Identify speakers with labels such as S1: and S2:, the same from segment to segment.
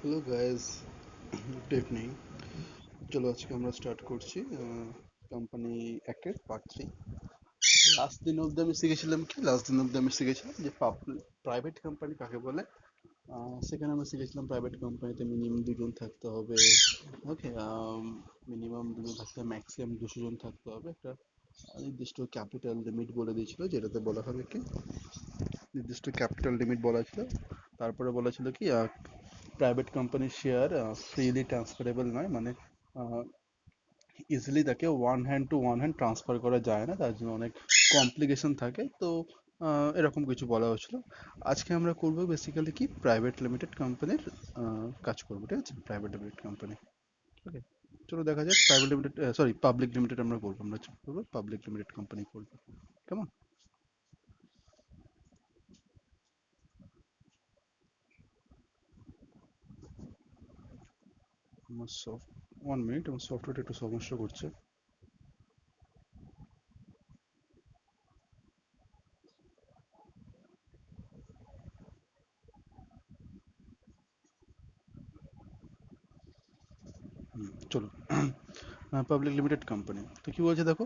S1: Hello guys, good evening. চলো আজকে আমরা স্টার্ট করছি কোম্পানি একের পার্ট 3। লাস্ট দিন অব্দি আমি শিখেছিলাম যে প্রাইভেট কোম্পানি কাকে বলে। সেখানে আমরা শিখেছিলাম প্রাইভেট কোম্পানিতে মিনিমাম দুজন থাকতে হবে। ওকে, মিনিমাম দুজন থাকতে হবে, ম্যাক্সিমাম 200 জন থাকতে হবে। একটা নির্দিষ্ট ক্যাপিটাল লিমিট বলে দিয়েছিল, যেটাতে বলা হবে কি নির্দিষ্ট ক্যাপিটাল লিমিট বলা ছিল। তারপরে বলা ছিল কি প্রাইভেট কোম্পানির শেয়ার ফ্রিলি ট্রান্সফারেবল নয়, মানে ইজিলি তাকে one hand to one hand transfer করা যায় না, তার জন্য অনেক কমপ্লিকেশন থাকে। তো এরকম কিছু বলা হয়েছিল। আজকে আমরা করব বেসিক্যালি কি প্রাইভেট লিমিটেড কোম্পানির কাজ করবো, ঠিক আছে? Private limited company. ওকে, চলো দেখা যাক। Private limited, sorry, public limited আমরা করবো, আমরা করবো পাবলিক লিমিটেড কোম্পানি করবো। কেমন? আমার সফট 1 মিনিট, আমার সফটওয়্যারটা একটু সমস্যা করছে। চলো। পাবলিক লিমিটেড কোম্পানি তো কি বলছে দেখো,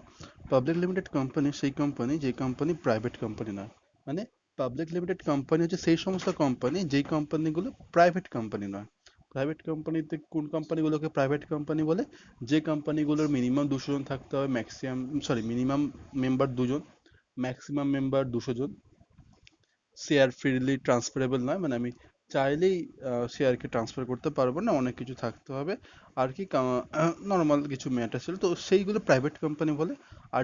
S1: পাবলিক লিমিটেড কোম্পানি সেই কোম্পানি যে কোম্পানি প্রাইভেট কোম্পানি নয়। মানে পাবলিক লিমিটেড কোম্পানি হচ্ছে সেই সমস্ত কোম্পানি যেই কোম্পানিগুলো প্রাইভেট কোম্পানি নয়। প্রাইভেট কোম্পানিতে কোন কোম্পানিগুলোকে প্রাইভেট কোম্পানি বলে? যে কোম্পানিগুলোর মিনিমাম 200 জন থাকতে হবে, ম্যাক্সিমাম, সরি, মিনিমাম মেম্বার 2 জন, ম্যাক্সিমাম মেম্বার 200 জন, শেয়ার ফ্রিলি ট্রান্সফারেবল নয়, মানে আমি চাইলেই শেয়ারকে ট্রান্সফার করতে পারবো না, অনেক কিছু থাকতে হবে আর কি, নর্মাল কিছু ম্যাটার ছিল, তো সেইগুলো প্রাইভেট কোম্পানি বলে। আর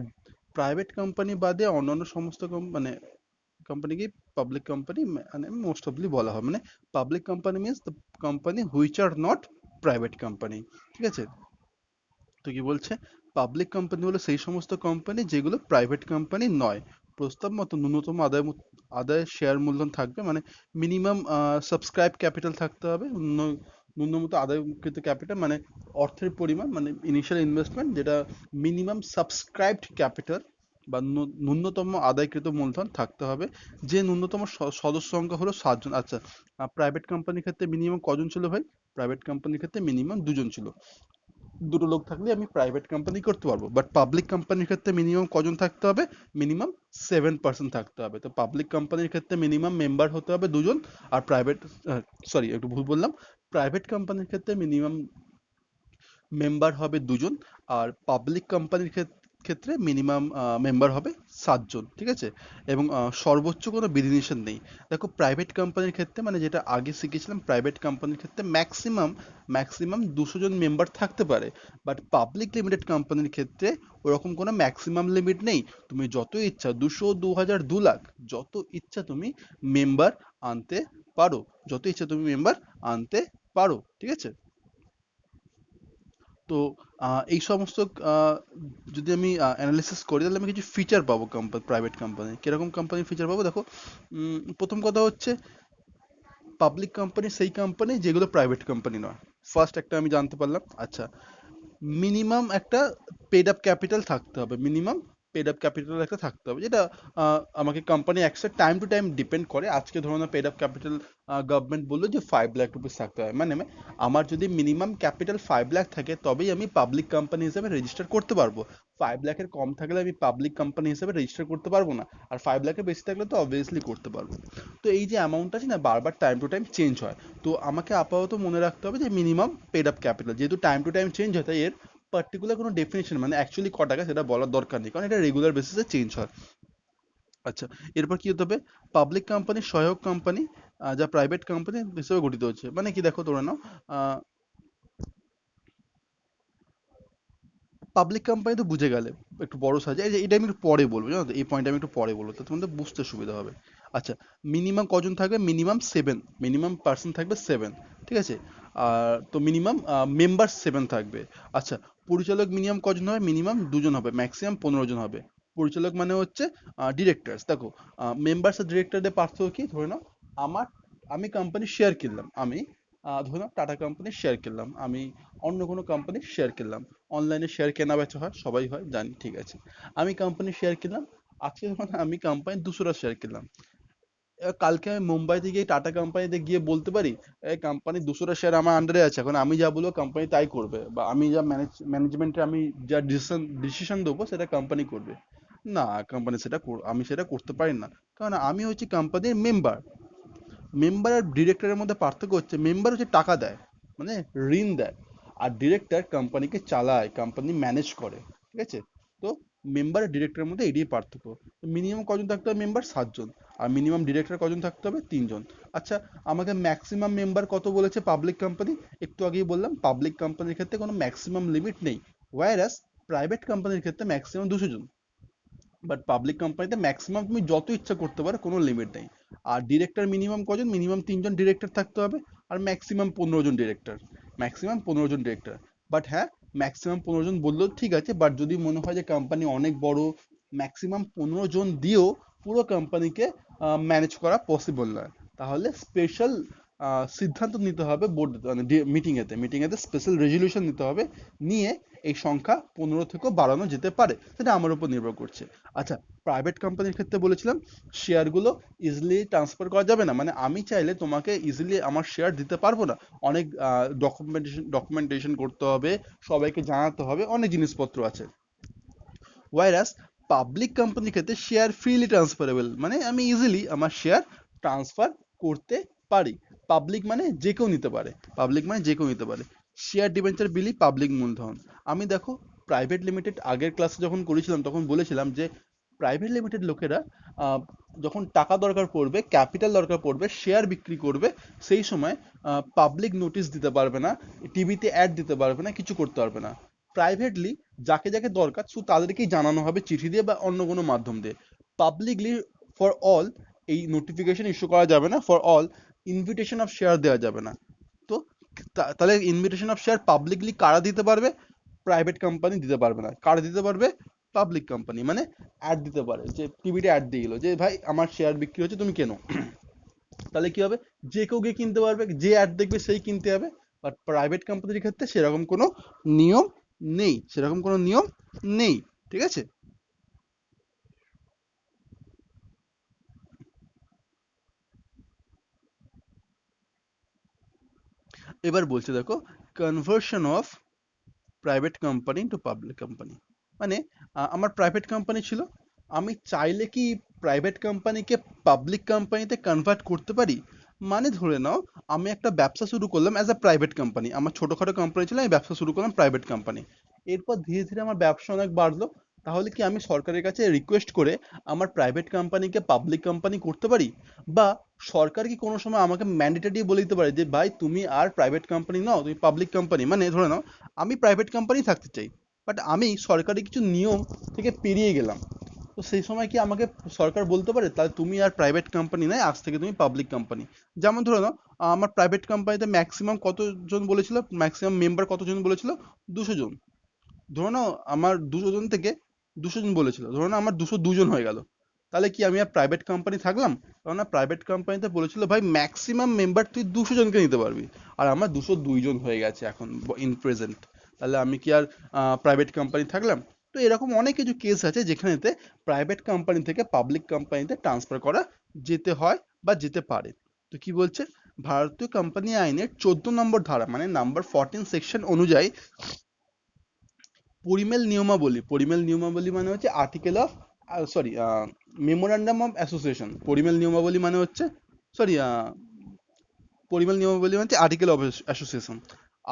S1: প্রাইভেট কোম্পানি বাদে অন্যান্য সমস্ত মানে কোম্পানিকে পাবলিক কোম্পানি মানে মোস্ট অফলি বলা হয়। মানে public company means the company which are not private company, ঠিক আছে? তো কি বলছে, পাবলিক কোম্পানি হলো সেই সমস্ত কোম্পানি যেগুলো প্রাইভেট কোম্পানি নয়। প্রস্তাব মতো ন্যূনতম আদায়ের শেয়ার মূলধন থাকবে, মানে মিনিমাম সাবস্ক্রাইব ক্যাপিটাল থাকতে হবে। ন্যূনতম আদায়কৃত ক্যাপিটাল মানে অর্থের পরিমাণ, মানে ইনিশিয়াল ইনভেস্টমেন্ট, যেটা মিনিমাম সাবস্ক্রাইবড ক্যাপিটাল বা ন্যূনতম আদায়কৃত মূলধন থাকতে হবে। যে ন্যূনতম সদস্য সংখ্যা হলো 7 জন। আচ্ছা, প্রাইভেট কোম্পানির ক্ষেত্রে মিনিমাম কজন ছিল ভাই? প্রাইভেট কোম্পানির ক্ষেত্রে মিনিমাম 2 জন ছিল। দুটো লোক থাকলে আমি প্রাইভেট কোম্পানি করতে পারবো, বাট পাবলিক কোম্পানির ক্ষেত্রে মিনিমাম কজন থাকতে হবে? মিনিমাম 7 পার্সেন্ট থাকতে হবে। তো পাবলিক কোম্পানির ক্ষেত্রে মিনিমাম মেম্বার হতে হবে 2 জন। আর প্রাইভেট, সরি একটু ভুল বললাম, প্রাইভেট কোম্পানির ক্ষেত্রে মিনিমাম মেম্বার হবে 2 জন। আর পাবলিক কোম্পানির ক্ষেত্রে মিনিমাম মেম্বার হবে 7 জন, ঠিক আছে? এবং সর্বোচ্চ কোনো বিধিনিষেধ নেই। দেখো প্রাইভেট কোম্পানির ক্ষেত্রে, মানে যেটা আগে শিখেছিলাম, প্রাইভেট কোম্পানির ক্ষেত্রে ম্যাক্সিমাম ম্যাক্সিমাম 200 জন মেম্বার থাকতে পারে। বাট পাবলিক লিমিটেড কোম্পানির ক্ষেত্রে ওরকম কোনো ম্যাক্সিমাম লিমিট নেই। তুমি যত ইচ্ছা 200, 2000, 2 লাখ, যত ইচ্ছা তুমি মেম্বার আনতে পারো, যত ইচ্ছা তুমি মেম্বার আনতে পারো, ঠিক আছে? তো এই সমস্ত আহ, যদি আমি অ্যানালিসিস করি, তাহলে আমি কিছু ফিচার পাবো প্রাইভেট কোম্পানি। কিরকম কোম্পানির ফিচার পাবো দেখো। প্রথম কথা হচ্ছে পাবলিক কোম্পানি সেই কোম্পানি যেগুলো প্রাইভেট কোম্পানি নয়। ফার্স্ট একটা আমি জানতে পারলাম। আচ্ছা, মিনিমাম একটা পেড আপ ক্যাপিটাল থাকতে হবে, মিনিমাম পেড আপ ক্যাপিটাল একটা থাকতে হবে, যেটা আমাকে company accept time to time depend করে। আজকে ধরুন পেড আপ ক্যাপিটাল গভর্নমেন্ট বললো যে 5 লাখ রুপিস থাকতে হবে, মানে আমার যদি মিনিমাম ক্যাপিটাল 5 লাখ থাকে তবেই আমি পাবলিক কোম্পানি হিসেবে রেজিস্টার করতে পারবো। 5 লাখের কম থাকলে আমি পাবলিক কোম্পানি হিসেবে রেজিস্টার করতে পারবো না। আর 5 লাখের বেশি থাকলে তো অবভিয়াসলি করতে পারবো। তো এই যে অ্যামাউন্ট আছে না, বারবার টাইম টু টাইম চেঞ্জ হয়। তো আমাকে আপাতত মনে রাখতে হবে যে মিনিমাম পেড আপ ক্যাপিটাল, যেহেতু টাইম টু টাইম চেঞ্জ হয়, তাই এর পার্টিকুলার কোনো ডেফিনেশন মানে অ্যাকচুয়ালি ক টাকা সেটা বলার দরকার নেই, কারণ এটা রেগুলার বেসিসে চেঞ্জ হয়। আচ্ছা, এরপর কি হতে হবে? পাবলিক কোম্পানি সহায়ক কোম্পানি যা প্রাইভেট কোম্পানি হিসেবে গঠিত হচ্ছে, মানে কি দেখো ধরে নাও পাবলিক কোম্পানি তো বুঝে গেলে, একটু বড় সাইজ। এই যে এটা আমি একটু পরে বলবো, জানো তো, এই পয়েন্ট আমি একটু পরে বলবো, তো তোমাদের বুঝতে সুবিধা হবে। আচ্ছা, মিনিমাম কজন থাকবে? মিনিমাম 7, মিনিমাম পার্সন থাকবে 7, ঠিক আছে? আর তো মিনিমাম মেম্বার 7 থাকবে। আচ্ছা, পরিচালক মিনিমাম কজন হবে? মিনিমাম 2 জন হবে, ম্যাক্সিমাম 15 জন হবে। পরিচালক মানে হচ্ছে ডিরেক্টরস। দেখো মেম্বার্স আর ডিরেক্টরদের পার্থক্য কি, ধরে নাও আমার আমি কোম্পানির শেয়ার কিনলাম, আমি ধরে নাও টাটা কোম্পানির শেয়ার কিনলাম, আমি অন্য কোনো কোম্পানির শেয়ার কিনলাম। অনলাইনে শেয়ার কেনা বেচা হয়, সবাই হয় জানি, ঠিক আছে? আমি কোম্পানির শেয়ার কিনলাম। আজকে যখন আমি কোম্পানির 200টা শেয়ার কিনলাম, কালকে আমি মুম্বাইতে গিয়ে টাটা কোম্পানিতে গিয়ে বলতে পারি এই কোম্পানির 200টা শেয়ার আমার আন্ডারে আছে, এখন আমি যা বলবো কোম্পানি তাই করবে, বা আমি যা ম্যানেজমেন্টে আমি যা ডিসিশন দেবো সেটা কোম্পানি করবে? না, আমি সেটা করতে পারি না, কারণ আমি হচ্ছি কোম্পানির মেম্বার। মেম্বার আর ডিরেক্টরের মধ্যে পার্থক্য হচ্ছে, মেম্বার হচ্ছে টাকা দেয়, মানে ঋণ দেয়, আর ডিরেক্টর কোম্পানিকে চালায়, কোম্পানি ম্যানেজ করে। ঠিক আছে? তো মেম্বার আর ডিরেক্টরের মধ্যে এটাই পার্থক্য। মিনিমাম কজন থাকতে হবে মেম্বার? 7 জন। আর মিনিমাম ডিরেক্টর কজন থাকতে হবে? 3 জন। আচ্ছা, আমাকে ম্যাক্সিমাম মেম্বার কত বলেছে পাবলিক কোম্পানি? একটু আগেই বললাম পাবলিক কোম্পানির ক্ষেত্রে কোনো ম্যাক্সিমাম লিমিট নেই, ওয়াইরাস প্রাইভেট কোম্পানির ক্ষেত্রে ম্যাক্সিমাম 200 জন। বাট পাবলিক কোম্পানিতে ম্যাক্সিমাম তুমি যত ইচ্ছা করতে পারো, কোনো লিমিট নেই। আর ডিরেক্টর মিনিমাম কজন? মিনিমাম 3 জন ডিরেক্টর থাকতে হবে, আর ম্যাক্সিমাম 15 জন ডিরেক্টর। ম্যাক্সিমাম 15 জন ডিরেক্টর। বাট হ্যাঁ, ম্যাক্সিমাম 15 জন বললেও ঠিক আছে, বাট যদি মনে হয় যে কোম্পানি অনেক বড়, ম্যাক্সিমাম 15 জন দিয়েও পুরো কোম্পানিকে ম্যানেজ করা পসিবল নয়, তাহলে স্পেশাল সিদ্ধান্ত নিতে হবে বোর্ড, মানে মিটিং এতে স্পেশাল রেজলিউশন নিতে হবে, নিয়ে এই সংখ্যা 15 থেকেও বাড়ানো যেতে পারে, সেটা আমার উপর নির্ভর করছে। আচ্ছা, প্রাইভেট কোম্পানির ক্ষেত্রে বলেছিলাম শেয়ারগুলো ইজিলি ট্রান্সফার করা যাবে না, মানে আমি চাইলে তোমাকে ইজিলি আমার শেয়ার দিতে পারবো না, অনেক ডকুমেন্টেশন করতে হবে, সবাইকে জানাতে হবে, অনেক জিনিসপত্র আছে। ওয়াইরাস পাবলিক কোম্পানির ক্ষেত্রে শেয়ার ফ্রিলি ট্রান্সফারেবল, মানে আমি ইজিলি আমার শেয়ার ট্রান্সফার করতে পারি। পাবলিক মানে যে কেউ নিতে পারে, পাবলিক মানে যে কেউ নিতে পারে। শেয়ার ডিবেঞ্চার বিলি পাবলিক মূলধন। আমি দেখো, প্রাইভেট লিমিটেড আগের ক্লাসে যখন করেছিলাম তখন বলেছিলাম যে প্রাইভেট লিমিটেড লোকেরা আহ, যখন টাকা দরকার পড়বে, ক্যাপিটাল দরকার পড়বে, শেয়ার বিক্রি করবে, সেই সময় পাবলিক নোটিশ দিতে পারবে না, টিভিতে অ্যাড দিতে পারবে না, কিছু করতে পারবে না। প্রাইভেটলি যাকে যাকে দরকার শুধু তাদেরকেই জানানো হবে চিঠি দিয়ে বা অন্য কোনো মাধ্যম দিয়ে। পাবলিকলি ফর অল এই নোটিফিকেশন ইস্যু করা যাবে না, for all invitation of share দেওয়া যাবে না। তো তাহলে ইনভিটেশন অফ শেয়ার পাবলিকলি কারা দিতে পারবে? প্রাইভেট কোম্পানি দিতে পারবে না। কারা দিতে পারবে? পাবলিক কোম্পানি, মানে অ্যাড দিতে পারে, যে টিভিতে অ্যাড দিয়ে দিল যে ভাই আমার শেয়ার বিক্রি হচ্ছে তুমি কেনো। তাহলে কি হবে? যে কেউ গিয়ে কিনতে পারবে, যে অ্যাড দেখবে সেই কিনতে হবে। বাট প্রাইভেট কোম্পানির ক্ষেত্রে সেরকম কোনো নিয়ম নেই, সেরকম কোনো নিয়ম নেই। ঠিক আছে? এবার বলছে দেখো, conversion of private company to public company, মানে আমার প্রাইভেট কোম্পানি ছিল, আমি চাইলে কি প্রাইভেট কোম্পানিকে পাবলিক কোম্পানিতে কনভার্ট করতে পারি? মানে ধরে নাও আমি একটা ব্যবসা শুরু করলাম অ্যাজ আ প্রাইভেট কোম্পানি, আমার ছোটখাটো কোম্পানি ছিল, আমি ব্যবসা শুরু করলাম প্রাইভেট কোম্পানি। এরপর ধীরে ধীরে আমার ব্যবসা অনেক বাড়লো, তাহলে কি আমি সরকারের কাছে রিকোয়েস্ট করে আমার প্রাইভেট কোম্পানিকে পাবলিক কোম্পানি করতে পারি? বা সরকার কি কোনো সময় আমাকে ম্যান্ডেটরি বলে দিতে পারে যে ভাই তুমি আর প্রাইভেট কোম্পানি নাও, তুমি পাবলিক কোম্পানি? মানে ধরে নাও আমি প্রাইভেট কোম্পানি থাকতে চাই, বাট আমি সরকারি কিছু নিয়ম থেকে পেরিয়ে গেলাম, তো সেই সময় কি আমাকে সরকার বলতে পারে তাহলে তুমি আর প্রাইভেট কোম্পানি নয়, আজ থেকে তুমি পাবলিক কোম্পানি? যেমন ধরে নাও আমার প্রাইভেট কোম্পানিতে ম্যাক্সিমাম কতজন বলেছিল, ম্যাক্সিমাম মেম্বার কতজন বলেছিল? 200 জন। ধরে নাও আমার 200 জন থেকে 200 জন বলেছিল, ধরে নাও আমার 202 জন হয়ে গেল, তাহলে কি আমি আর প্রাইভেট কোম্পানি থাকলাম? কারণ প্রাইভেট কোম্পানিতে বলেছিল ভাই ম্যাক্সিমাম মেম্বার তুই 200 জনকে নিতে পারবি, আর আমার 202 জন হয়ে গেছে এখন ইন প্রেজেন্ট, তাহলে আমি কি আর প্রাইভেট কোম্পানি থাকলাম? তো এরকম অনেক কিছু কেস আছে যেখানেতে প্রাইভেট কোম্পানি থেকে পাবলিক কোম্পানিতে ট্রান্সফার করা যেতে হয় বা যেতে পারে। তো কি বলছে, ভারতীয় কোম্পানি আইনের 14 নম্বর ধারা মানে নাম্বার 14 সেকশন অনুযায়ী পরিমেল নিয়মাবলী মানে হচ্ছে article of, sorry, memorandum of association. পরিমেল নিয়মাবলী মানে হচ্ছে, সরি, পরিমেল নিয়মাবলী মানে article of association.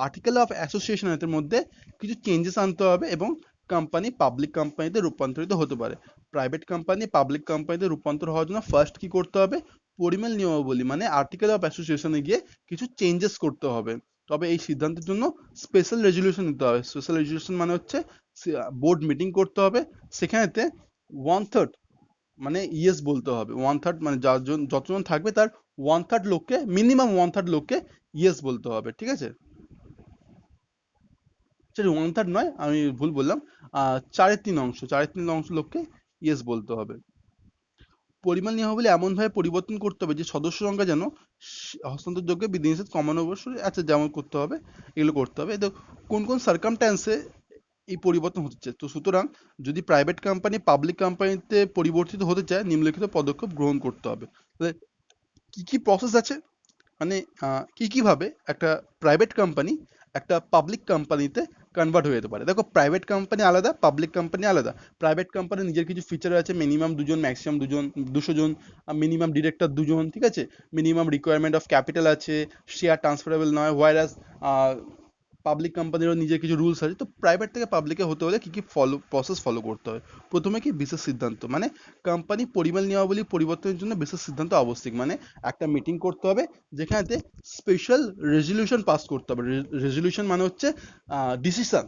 S1: Article of অ্যাসোসিয়েশনের মধ্যে কিছু চেঞ্জেস আনতে হবে এবং কোম্পানি পাবলিক কোম্পানিতে রূপান্তরিত হতে পারে। প্রাইভেট কোম্পানি পাবলিক কোম্পানিতে রূপান্তর হওয়ার জন্য ফার্স্ট কি করতে হবে? পরিমেল নিয়মাবলী মানে আর্টিকেল অফ অ্যাসোসিয়েশনে গিয়ে কিছু চেঞ্জেস করতে হবে। তবে এই সিদ্ধান্তের জন্য স্পেশাল রেজলিউশন নিতে হবে। স্পেশাল রেজলিউশন মানে হচ্ছে বোর্ড মিটিং করতে হবে, সেখানেতে 1/3, মানে ইয়েস বলতে হবে। 1/3 মানে যতজন থাকবে তার 1/3 লোককে, মিনিমাম 1/3 লোককে ইয়েস বলতে হবে। ঠিক আছে? সরি, 1/3 নয়, আমি ভুল বললাম, 4/3 লোককে ইয়েস বলতে হবে। পরিমাণ নিয়মাবলী এমনভাবে পরিবর্তন করতে হবে যে সদস্য সংখ্যা যেন হস্তান্তরযোগ্য বিধিনিষেধ কমানো অবশ্যই, আচ্ছা যেমন করতে হবে, এগুলো করতে হবে। তো কোন কোন সার্কামস্ট্যান্সে এই পরিবর্তন হচ্ছে, তো সুতরাং যদি প্রাইভেট কোম্পানি পাবলিক কোম্পানিতে পরিবর্তিত হতে চায় নিম্নলিখিত পদক্ষেপ গ্রহণ করতে হবে। কি কি প্রসেস আছে, মানে কি ভাবে একটা প্রাইভেট কোম্পানি একটা পাবলিক কোম্পানিতে কনভার্ট হয়ে যেতে পারে। দেখো প্রাইভেট কোম্পানি আলাদা, পাবলিক কোম্পানি আলাদা। প্রাইভেট কোম্পানি নিজের কিছু ফিচার আছে, মিনিমাম দুজন, ম্যাক্সিমাম দুজন, 200 জন, মিনিমাম ডিরেক্টর দুজন, ঠিক আছে, মিনিমাম রিকোয়ারমেন্ট অফ ক্যাপিটাল আছে, শেয়ার ট্রান্সফারেবল নয়, হোয়ারাস পাবলিক কোম্পানিরও নিজের কিছু রুলস আছে। তো প্রাইভেট থেকে পাবলিকে হতে হলে কি কি প্রসেস ফলো করতে হয়? প্রথমে কি বিশেষ সিদ্ধান্ত, মানে কোম্পানি পরিমাণ নিয়মাবলী পরিবর্তনের জন্য বিশেষ সিদ্ধান্ত আবশ্যিক, মানে একটা মিটিং করতে হবে যেখানে স্পেশাল রেজলিউশন পাস করতে হবে। রেজলিউশন মানে হচ্ছে ডিসিশন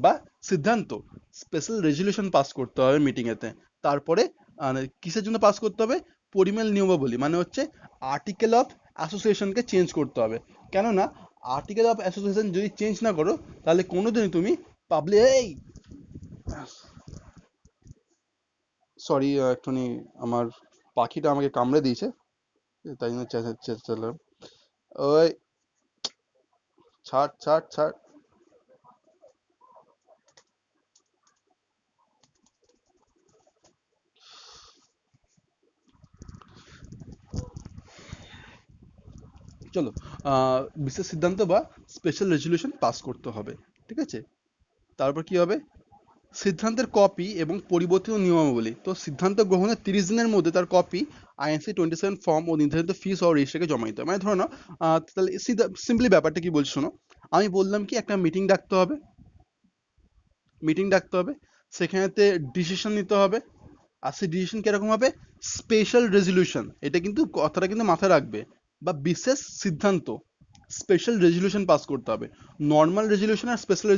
S1: বা সিদ্ধান্ত। স্পেশাল রেজলিউশন পাস করতে হবে মিটিং এতে। তারপরে কিসের জন্য পাস করতে হবে? পরিমেল নিয়মাবলী, মানে হচ্ছে আর্টিকেল অফ অ্যাসোসিয়েশনকে চেঞ্জ করতে হবে। কেননা আর্টিকেল অফ অ্যাসোসিয়েশন যদি চেঞ্জ না করো তাহলে কোনোদিনই তুমি পাবলিক, এই সরি একটুখানি আমার পাখিটা আমাকে কামড়ে দিয়েছে, তাই জন্য চেঁচালাম। ওই ছাড় ছাড় ছাড়। চলো, বিশেষ সিদ্ধান্ত বা স্পেশাল রেজলিউশন পাস করতে হবে, ঠিক আছে। তারপর কি হবে? সিদ্ধান্তের কপি এবং পরিবর্তিত নিয়মাবলী। তো সিদ্ধান্ত গ্রহণের 30 দিনের মধ্যে তার কপি আইএনসি 27 ফর্ম ও নির্ধারিত ফিস ও রেজিস্ট্রারকে জমা দিতে হবে। মানে ধরো না, তাহলে সিম্পলি ব্যাপারটা কি বলছি শোনো। আমি বললাম কি একটা মিটিং ডাকতে হবে, মিটিং ডাকতে হবে, সেখানেতে ডিসিশন নিতে হবে। আর সেই ডিসিশন কিরকম হবে? স্পেশাল রেজলিউশন, এটা কিন্তু কথাটা কিন্তু মাথায় রাখবে, বা বিশেষ সিদ্ধান্ত। স্পেশাল রেজলিউশন পাস করতে হবে। নর্মাল রেজলিউশন আর স্পেশাল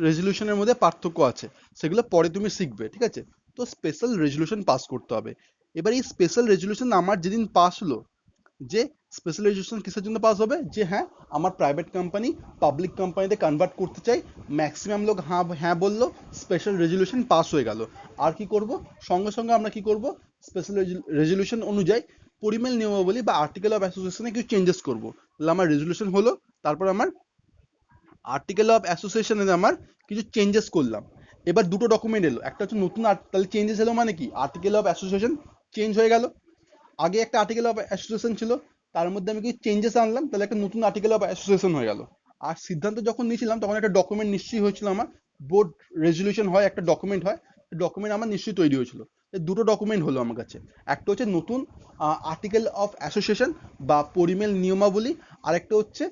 S1: রেজলিউশনের মধ্যে পার্থক্য আছে, সেগুলো পরে তুমি শিখবে, ঠিক আছে। তো স্পেশাল রেজলিউশন পাস করতে হবে। এবার এই স্পেশাল রেজলিউশন আমার যেদিন পাস হলো, যে স্পেশালাইজেশন কিসের জন্য পাস হবে? যে হ্যাঁ, আমার প্রাইভেট কোম্পানি পাবলিক কোম্পানিতে কনভার্ট করতে চাই, ম্যাক্সিমাম লোক হ্যাঁ হ্যাঁ বললো, স্পেশাল রেজলিউশন পাস হয়ে গেল। আর কি করব? সঙ্গে সঙ্গে আমরা কি করব? স্পেশাল রেজলিউশন অনুযায়ী পরিমেল নিয়মাবলী বা আর্টিকেল অফ অ্যাসোসিয়েশনে কিছু চেঞ্জেস করব। তাহলে আমার রেজলিউশন হলো, তারপর আমার আর্টিকেল অফ অ্যাসোসিয়েশনে আমার কিছু চেঞ্জেস করলাম। এবার দুটো ডকুমেন্ট এলো, একটা হচ্ছে নতুন তাহলে চেঞ্জেস এলো মানে কি? আর্টিকেল অফ অ্যাসোসিয়েশন চেঞ্জ হয়ে গেল। আগে একটা আর্টিকেল অফ অ্যাসোসিয়েশন ছিল, তার মধ্যে আমি কিছু চেঞ্জেস আনলাম, তাহলে একটা নতুন আর্টিকেল অফ অ্যাসোসিয়েশন হয়ে গেল। আর সিদ্ধান্ত যখন নিয়েছিলাম তখন একটা ডকুমেন্ট নিশ্চয়ই হয়েছিল আমার, বোর্ড রেজলিউশন হয়, একটা ডকুমেন্ট হয়, ডকুমেন্ট আমার নিশ্চয়ই তৈরি হয়েছিল। এই দুটো ডকুমেন্ট হলো আমার কাছে। একটা হচ্ছে নতুন আর্টিকেল অফ অ্যাসোসিয়েশন বা পরিমেল নিয়মাবলী, আর একটা হচ্ছে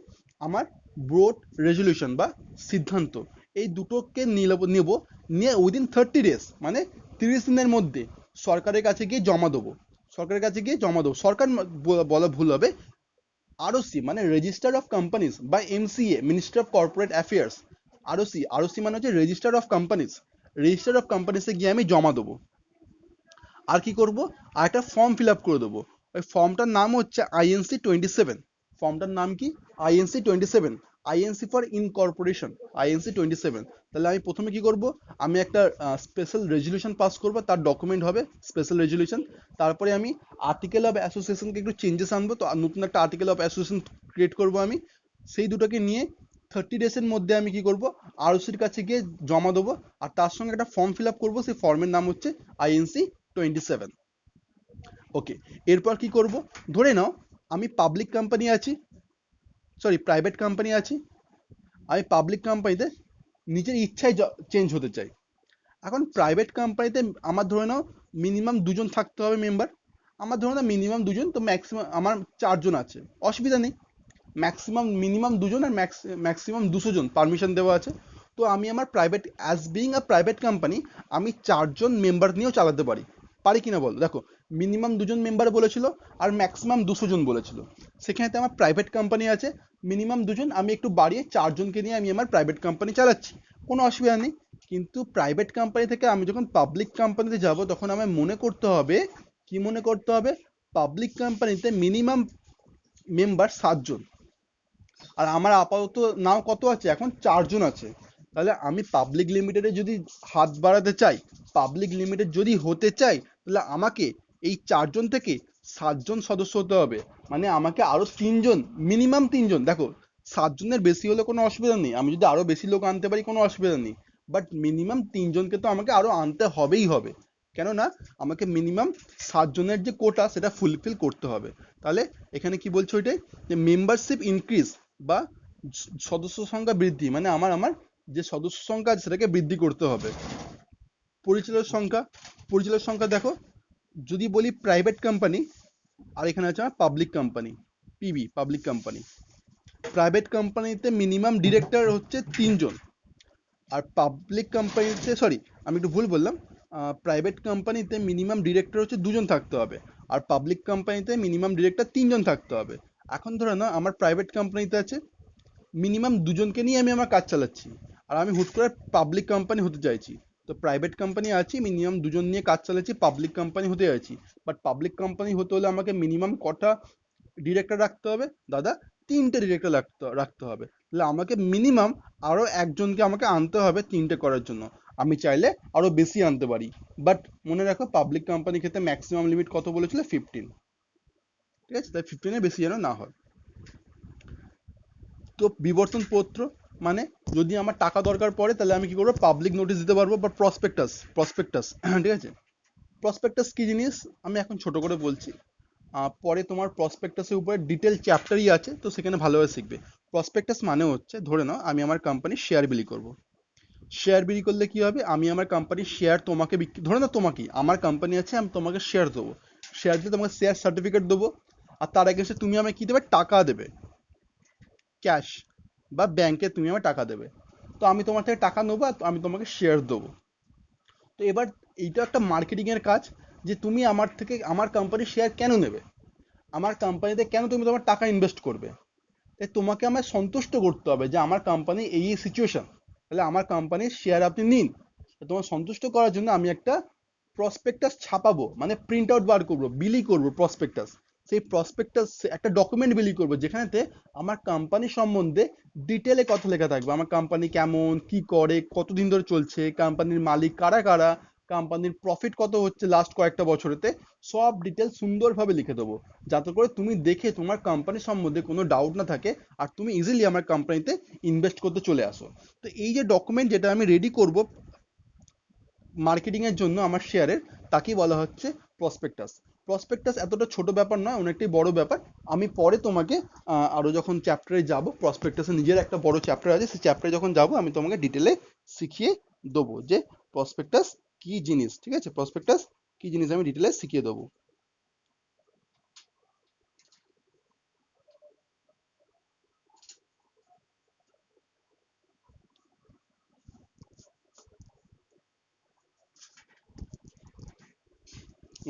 S1: আমার বোর্ড রেজলিউশন বা সিদ্ধান্ত। এই দুটোকে নেব, নিয়ে উইদিন 30 ডেজ, মানে 30 দিনের মধ্যে সরকারের কাছে গিয়ে জমা দেবো। সরকারের কাছে গিয়ে জমা দেবো, সরকার বলা ভুল হবে, আরওসি মানে রেজিস্টার অফ কোম্পানিজ বা MCA, ministry of corporate affairs. ROC, ROC মানে হচ্ছে registrar of companies, registrar of কোম্পানিজে গিয়ে আমি জমা দেবো। আর কি করব? আর একটা ফর্ম ফিল আপ করে দেবো। ওই ফর্মটার নাম হচ্ছে INC 27। ফর্মটার নাম কি? INC 27, INC for incorporation, INC 27। তাহলে আমি প্রথমে কি করব? আমি একটা স্পেশাল রেজলিউশন পাস করব, তার ডকুমেন্ট হবে স্পেশাল রেজলিউশন। তারপরে আমি আর্টিকেল অফ অ্যাসোসিয়েশনকে একটু চেঞ্জেস আনবো, তো নতুন একটা আর্টিকেল অফ অ্যাসোসিয়েশন ক্রিয়েট করব আমি। সেই দুটোকে নিয়ে 30 ডেজের মধ্যে আমি কি করব? আরওসির কাছে গিয়ে জমা দেবো। আর তার সঙ্গে একটা ফর্ম ফিল আপ করবো, সেই ফর্মের নাম হচ্ছে INC 27। ওকে, এরপর কি করব? ধরে নাও আমি পাবলিক কোম্পানি আছি, সরি প্রাইভেট কোম্পানি আছি, আমি পাবলিক কোম্পানিতে নিজের ইচ্ছায় চেঞ্জ হতে চাই। এখন প্রাইভেট কোম্পানিতে আমার ধরে নাও মিনিমাম দুজন থাকতে হবে মেম্বার। আমার ধরে নাও মিনিমাম দুজন, তো ম্যাক্সিমাম আমার 4 জন আছে, অসুবিধা নেই। ম্যাক্সিমাম মিনিমাম দুজন আর ম্যাক্সিমাম 200 জন পারমিশন দেওয়া আছে। তো আমি আমার প্রাইভেট, অ্যাজ বিইং আ প্রাইভেট কোম্পানি, আমি 4 জন মেম্বার নিয়েও চালাতে পারি। পারি কিনা বলো? দেখো, মিনিমাম দুজন মেম্বার বলেছিল আর ম্যাক্সিমাম 200 জন বলেছিল। সেখানেতে আমার প্রাইভেট কোম্পানি আছে, মিনিমাম দুজন, আমি একটু বাড়িয়ে 4 জনকে নিয়ে আমি আমার প্রাইভেট কোম্পানি চালাচ্ছি, কোনো অসুবিধা নেই। কিন্তু প্রাইভেট কোম্পানি থেকে আমি যখন পাবলিক কোম্পানিতে যাব, তখন আমার মনে করতে হবে, কি মনে করতে হবে? পাবলিক কোম্পানিতে মিনিমাম মেম্বার 7 জন, আর আমার আপাতত নাও কত আছে? এখন 4 জন আছে। তাহলে আমি পাবলিক লিমিটেডে যদি হাত বাড়াতে চাই, পাবলিক লিমিটেড যদি হতে চাই, তাহলে আমাকে এই 4 জন থেকে 7 জন সদস্য হতে হবে। মানে আমাকে আরো 3 জন, মিনিমাম 3 জন, দেখো 7 জনের বেশি হলে কোনো অসুবিধা নেই, আমি যদি আরো বেশি লোক আনতে পারি কোনো অসুবিধা নেই, বাট মিনিমাম 3 জনকে তো আমাকে আরো আনতে হবেই হবে। কেননা আমাকে মিনিমাম 7 জনের যে কোটা সেটা ফুলফিল করতে হবে। তাহলে এখানে কি বলছে ওইটাই, যে মেম্বারশিপ ইনক্রিজ বা সদস্য সংখ্যা বৃদ্ধি, মানে আমার আমার যে সদস্য সংখ্যা আছে সেটাকে বৃদ্ধি করতে হবে। পরিচালক সংখ্যা, পরিচালক সংখ্যা দেখো, যদি বলি প্রাইভেট কোম্পানি, আর এখানে আছে আমার public company, PB public company. Private কোম্পানিতে মিনিমাম ডিরেক্টর হচ্ছে 3 জন, আর পাবলিক কোম্পানিতে, সরি আমি একটু ভুল বললাম, প্রাইভেট কোম্পানিতে মিনিমাম ডিরেক্টর হচ্ছে 2 জন থাকতে হবে, আর পাবলিক কোম্পানিতে মিনিমাম ডিরেক্টর 3 জন থাকতে হবে। এখন ধরো না আমার প্রাইভেট কোম্পানিতে আছে মিনিমাম 2 জনকে নিয়ে আমি আমার কাজ চালাচ্ছি, আর আমি হুট করে পাবলিক কোম্পানি হতে চাইছি। তো প্রাইভেট কোম্পানি আছি, মিনিমাম 2 জন নিয়ে কাজ চালাচ্ছি, পাবলিক কোম্পানি হতে চাইছি। বাট পাবলিক কোম্পানি হতে হলে আমাকে মিনিমাম কটা ডিরেক্টর রাখতে হবে দাদা? 3টে ডিরেক্টর রাখতে হবে। তাহলে আমাকে মিনিমাম আরো একজনকে আমাকে আনতে হবে 3টে করার জন্য। আমি চাইলে আরো বেশি আনতে পারি, বাট মনে রাখো পাবলিক কোম্পানির ক্ষেত্রে ম্যাক্সিমাম লিমিট কত বলেছিল? 15। ঠিক আছে, তাই 15-এর বেশি যেন না হয়। তো বিবর্তন পত্র মানে, যদি আমার টাকা দরকার পড়ে তাহলে আমি কি করবো? পাবলিক নোটিশ দিতে পারবো, বা প্রসপেক্টাস, প্রসপেক্টাস ঠিক আছে। প্রসপেক্টাস কি জিনিস আমি এখন ছোট করে বলছি, পরে তোমার প্রসপেক্টাসের উপরে ডিটেল চ্যাপ্টারই আছে, তো সেখানে ভালোভাবে শিখবে। প্রসপেক্টাস মানে হচ্ছে, ধরে নাও আমি আমার কোম্পানির শেয়ার বিলি করব। শেয়ার বিলি করলে কি হবে? আমি আমার কোম্পানির শেয়ার তোমাকে বিক্রি, ধরে নাও তোমাকে, আমার কোম্পানি আছে, আমি তোমাকে শেয়ার দেবো। শেয়ার দিয়ে তোমাকে শেয়ার সার্টিফিকেট দেবো, আর তার আগে তুমি আমাকে কি দেবে? টাকা দেবে, ক্যাশ, বা ব্যাংকে তুমি আমার টাকা দেবে। তো আমি তোমার থেকে টাকা নেবো, আর আমি তোমাকে শেয়ার দেবো। তো এবার এইটা একটা মার্কেটিং এর কাজ, যে তুমি আমার থেকে আমার কোম্পানির শেয়ার কেন নেবে, আমার কোম্পানিতে কেন তুমি তোমার টাকা ইনভেস্ট করবে। তাই তোমাকে আমায় সন্তুষ্ট করতে হবে যে আমার কোম্পানি এই এই সিচুয়েশন, তাহলে আমার কোম্পানির শেয়ার আপনি নিন। তো তোমার সন্তুষ্ট করার জন্য আমি একটা প্রসপেক্টাস ছাপাবো, মানে প্রিন্ট আউট বার করবো, বিলি করবো প্রসপেক্টাস। সেই প্রসপেক্টাস একটা ডকুমেন্ট বিলি করবো, যেখানেতে আমার কোম্পানি সম্বন্ধে ডিটেলে কথা লেখা থাকবে। আমার কোম্পানি কেমন, কি করে, কতদিন ধরে চলছে, কোম্পানির মালিক কারা কারা, কোম্পানির প্রফিট কত হচ্ছে লাস্ট কয়েকটা বছরেতে, সব ডিটেল সুন্দরভাবে লিখে দেবো, যাতে করে তুমি দেখে তোমার কোম্পানি সম্বন্ধে কোনো ডাউট না থাকে, আর তুমি ইজিলি আমার কোম্পানিতে ইনভেস্ট করতে চলে আসো। তো এই যে ডকুমেন্ট যেটা আমি রেডি করব মার্কেটিং এর জন্য আমার শেয়ারের, তাকেই বলা হচ্ছে প্রসপেক্টাস। প্রসপেক্টাস এতটা ছোট ব্যাপার নয়, অনেকটাই বড় ব্যাপার। আমি পরে তোমাকে আরো যখন চ্যাপ্টারে যাব, প্রসপেক্টাসের নিজের একটা বড় চ্যাপ্টার আছে, সেই চ্যাপ্টারে যখন যাব আমি তোমাকে ডিটেলে শিখিয়ে দেবো যে প্রসপেক্টাস কি জিনিস। ঠিক আছে, প্রসপেক্টাস কি জিনিস আমি ডিটেলে শিখিয়ে দেবো।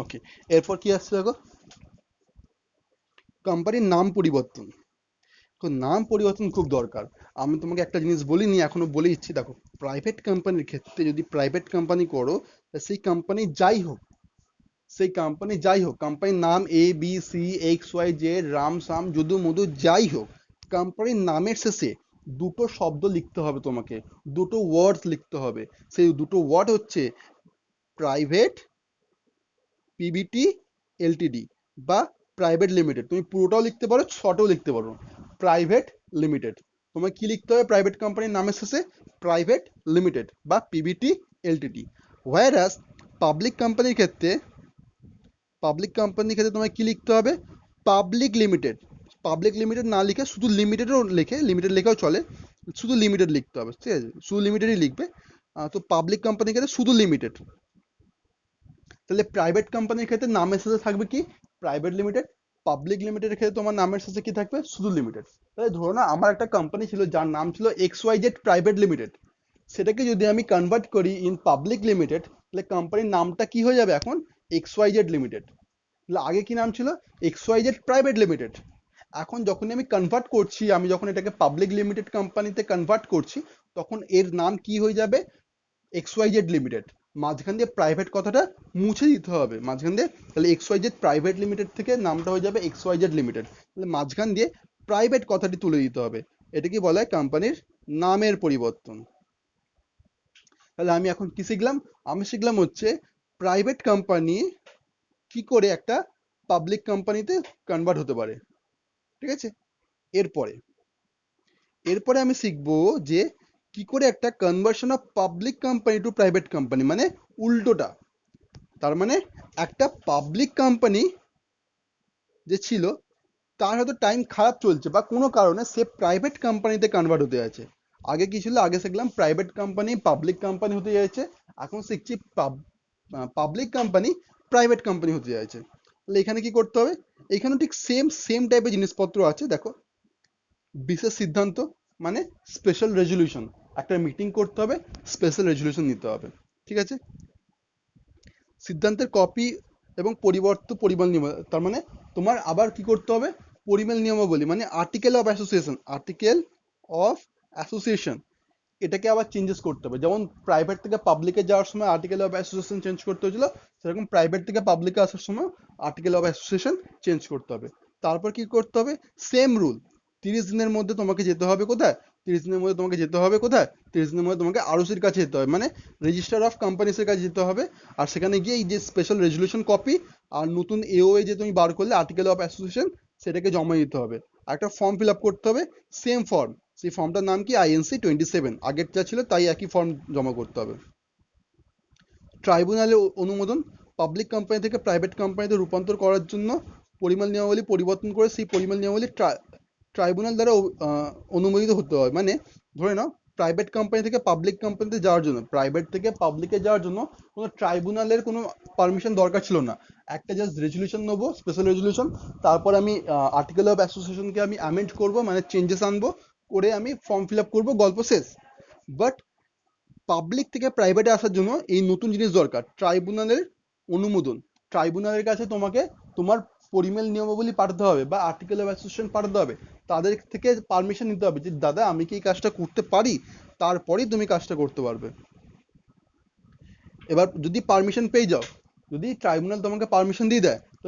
S1: ওকে, এরপর কি আসছে দেখো, কোম্পানির নাম পরিবর্তন। তো নাম পরিবর্তন খুব দরকার। আমি তোমাকে একটা জিনিস বলিনি, এখনো বলে দিচ্ছি। দেখো, প্রাইভেট কোম্পানির ক্ষেত্রে যদি প্রাইভেট কোম্পানি করো, তা সেই কোম্পানি যাই হোক, সেই কোম্পানি যাই হোক, কোম্পানির নাম ABC XYZ রাম সাম যদু মধু যাই হোক, কোম্পানির নামের শেষে দুটো শব্দ লিখতে হবে তোমাকে, দুটো ওয়ার্ড লিখতে হবে। সেই দুটো ওয়ার্ড হচ্ছে প্রাইভেট পিভিটি এলটিডি, বা প্রাইভেট লিমিটেড। তুমি পুরোটাও লিখতে পারো, শর্টেও লিখতে পারো, প্রাইভেট লিমিটেড। তোমায় কি লিখতে হবে প্রাইভেট কোম্পানির নামের শেষে? প্রাইভেট লিমিটেড বা পিভিটি এলটিডি। হোয়ারাস পাবলিক কোম্পানির ক্ষেত্রে, পাবলিক কোম্পানির ক্ষেত্রে তোমায় কি লিখতে হবে? Public limited. পাবলিক লিমিটেড না লিখে শুধু লিমিটেডও লিখে, লিমিটেড লেখাও চলে, শুধু লিমিটেড লিখতে হবে। ঠিক আছে, শুধু লিমিটেডই লিখবে। তো পাবলিক কোম্পানির ক্ষেত্রে শুধু লিমিটেড। তাহলে প্রাইভেট কোম্পানির ক্ষেত্রে নামের সাথে থাকবে কি? Private limited. পাবলিক লিমিটেডের ক্ষেত্রে তোমার নামের সাথে কি থাকবে? শুধু লিমিটেড। তাহলে ধরো না আমার একটা কোম্পানি ছিল যার নাম ছিল XYZ প্রাইভেট লিমিটেড, সেটাকে যদি আমি কনভার্ট করি ইন পাবলিক লিমিটেড, তাহলে কোম্পানির নামটা কি হয়ে যাবে এখন? XYZ limited. তাহলে আগে কি নাম ছিল? XYZ private limited. এখন যখনই আমি কনভার্ট করছি, আমি যখন এটাকে পাবলিক লিমিটেড কোম্পানিতে কনভার্ট করছি, তখন এর নাম কি হয়ে যাবে? XYZ limited. মাঝখান দিয়ে প্রাইভেট কথাটা মুছে দিতে হবে মাঝখান দিয়ে, তাহলে XYZ প্রাইভেট লিমিটেড থেকে নামটা হয়ে যাবে XYZ লিমিটেড। তাহলে মাঝখান দিয়ে প্রাইভেট কথাটি তুলে দিতে হবে। এটাকে বলা হয় কোম্পানির নামের পরিবর্তন। তাহলে আমি এখন কি শিখলাম? আমি শিখলাম হচ্ছে প্রাইভেট কোম্পানি কি করে একটা পাবলিক কোম্পানিতে কনভার্ট হতে পারে। ঠিক আছে, এরপরে এরপরে আমি শিখবো যে কি করে একটা conversion of public company to private company, মানে উল্টোটা, তার মানে একটা পাবলিক কোম্পানি যে ছিল তার হয়তো টাইম খারাপ চলছে বা কোনো কারণে সে প্রাইভেট কোম্পানিতে কনভার্ট হতে যাচ্ছে। আগে কি ছিল, আগে শিখলাম প্রাইভেট কোম্পানি পাবলিক কোম্পানি হতে যাচ্ছে, এখন শিখছি পাবলিক কোম্পানি প্রাইভেট কোম্পানি হতে যাচ্ছে। তাহলে এখানে কি করতে হবে, এখানে ঠিক সেম সেম টাইপের জিনিসপত্র আছে দেখো। বিশেষ সিদ্ধান্ত মানে স্পেশাল রেজলিউশন, একটা মিটিং করতে হবে, স্পেশাল রেজলিউশন নিতে হবে, ঠিক আছে। সিদ্ধান্তের কপি এবং পরিমাণ নিয়ম, তার মানে তোমার আবার কি করতে হবে, পরিমেল নিয়মাবলী মানে আর্টিকেল অফ অ্যাসোসিয়েশন এটাকে আবার চেঞ্জেস করতে হবে। যেমন প্রাইভেট থেকে পাবলিকে যাওয়ার সময় আর্টিকেল অফ অ্যাসোসিয়েশন চেঞ্জ করতে হয়েছিল, সেরকম প্রাইভেট থেকে পাবলিকে আসার সময় আর্টিকেল অফ অ্যাসোসিয়েশন চেঞ্জ করতে হবে। তারপর কি করতে হবে, সেম রুল, 30 দিনের মধ্যে তোমাকে যেতে হবে কোথায়, 30 দিনের মধ্যে তোমাকে আরওসির কাছে যেতে হবে, মানে রেজিস্টার অফ কোম্পানিসের কাছে যেতে হবে। আর সেখানে গিয়ে এই যে স্পেশাল রেজলিউশন কপি আর নতুন এওএ যে তুমি বার করলে আর্টিকেল অফ অ্যাসোসিয়েশন, সেটাকে জমা দিতে হবে। আর একটা ফর্ম ফিল আপ করতে হবে, সেম ফর্ম, সেই ফর্মটার নাম কি INC-27, আগের যা ছিল তাই একই ফর্ম জমা করতে হবে। ট্রাইব্যুনালের অনুমোদন, পাবলিক কোম্পানি থেকে প্রাইভেট কোম্পানিতে রূপান্তর করার জন্য পরিমাণ নিয়মাবলী পরিবর্তন করে সেই পরিমাণ নিয়মাবলী ট্রাইব্যুনাল দ্বারা অনুমোদিত হতে হয়। মানে ধরে নাও প্রাইভেট কোম্পানি থেকে পাবলিক কোম্পানিতে যাওয়ার জন্য, প্রাইভেট থেকে পাবলিকে যাওয়ার জন্য কোনো ট্রাইব্যুনালের কোনো পারমিশন দরকার ছিল না। একটা জাস্ট রেজলিউশন নেবো, স্পেশাল রেজলিউশন, তারপর আমি আর্টিকেল অফ অ্যাসোসিয়েশনকে আমি অ্যামেন্ড করবো, মানে চেঞ্জেস আনবো, করে আমি ফর্ম ফিল আপ করবো, গল্প শেষ। বাট পাবলিক থেকে প্রাইভেটে আসার জন্য এই নতুন জিনিস দরকার, ট্রাইব্যুনালের অনুমোদন। ট্রাইব্যুনালের কাছে তোমাকে তোমার পরিমেল নিয়মাবলী পাঠাতে হবে বা আর্টিকেল অফ অ্যাসোসিয়েশন পাঠাতে হবে, তাদের থেকে পারমিশন নিতে হবে যে দাদা আমি কি এই কাজটা করতে পারি, তারপরেই তুমি কাজটা করতে পারবে। এবার যদি পারমিশন পেয়ে যাও, যদি ট্রাইব্যুনাল তোমাকে পারমিশন দিয়ে দেয়, তো